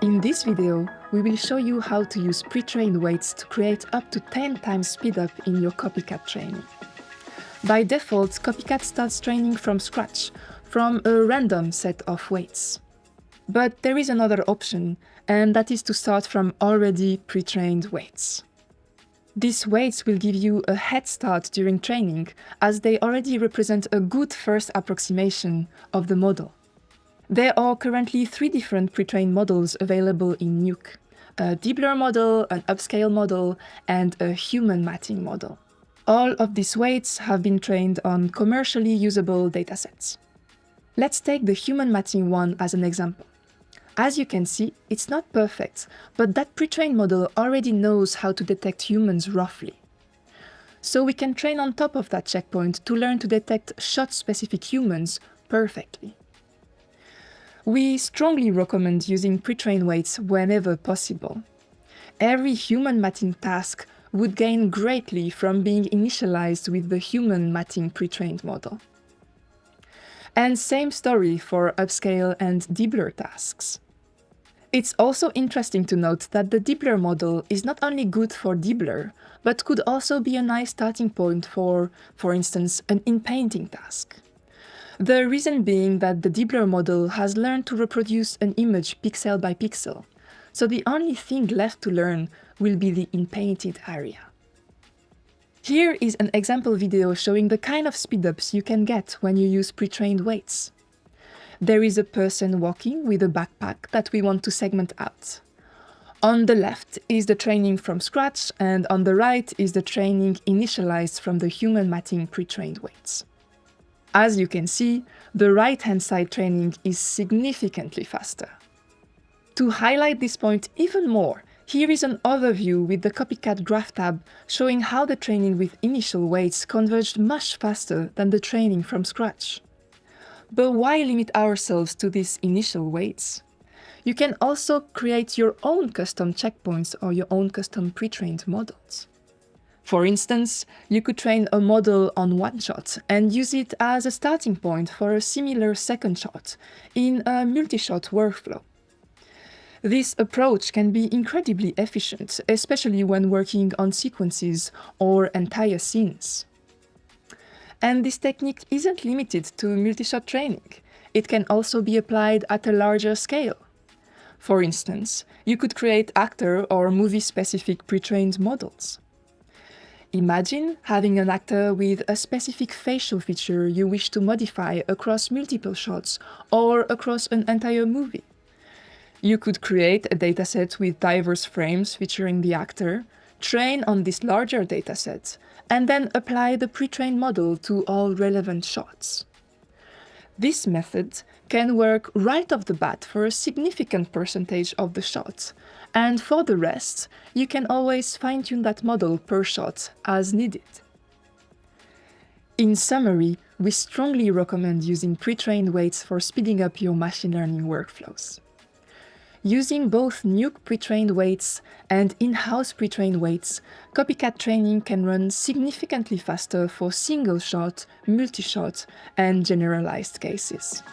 In this video, we will show you how to use pre-trained weights to create up to 10 times speedup in your CopyCat training. By default, CopyCat starts training from scratch, from a random set of weights. But there is another option, and that is to start from already pre-trained weights. These weights will give you a head start during training, as they already represent a good first approximation of the model. There are currently 3 different pre-trained models available in Nuke: a Deblur model, an Upscale model, and a human matting model. All of these weights have been trained on commercially usable datasets. Let's take the human matting one as an example. As you can see, it's not perfect, but that pre-trained model already knows how to detect humans roughly. So we can train on top of that checkpoint to learn to detect shot-specific humans perfectly. We strongly recommend using pre-trained weights whenever possible. Every human matting task would gain greatly from being initialized with the human matting pre-trained model. And same story for Upscale and Deblur tasks. It's also interesting to note that the Deblur model is not only good for Deblur, but could also be a nice starting point for instance, an in-painting task. The reason being that the Deblur model has learned to reproduce an image pixel by pixel, so the only thing left to learn will be the in-painted area. Here is an example video showing the kind of speedups you can get when you use pre-trained weights. There is a person walking with a backpack that we want to segment out. On the left is the training from scratch, and on the right is the training initialized from the human matting pre-trained weights. As you can see, the right-hand side training is significantly faster. To highlight this point even more, here is an overview with the CopyCat graph tab showing how the training with initial weights converged much faster than the training from scratch. But why limit ourselves to these initial weights? You can also create your own custom checkpoints or your own custom pre-trained models. For instance, you could train a model on one shot and use it as a starting point for a similar second shot in a multi-shot workflow. This approach can be incredibly efficient, especially when working on sequences or entire scenes. And this technique isn't limited to multi-shot training. It can also be applied at a larger scale. For instance, you could create actor or movie-specific pre-trained models. Imagine having an actor with a specific facial feature you wish to modify across multiple shots or across an entire movie. You could create a dataset with diverse frames featuring the actor, train on this larger dataset, and then apply the pre-trained model to all relevant shots. This method can work right off the bat for a significant percentage of the shot, and for the rest, you can always fine-tune that model per shot as needed. In summary, we strongly recommend using pre-trained weights for speeding up your machine learning workflows. Using both Nuke pre-trained weights and in-house pre-trained weights, CopyCat training can run significantly faster for single-shot, multi-shot, and generalized cases.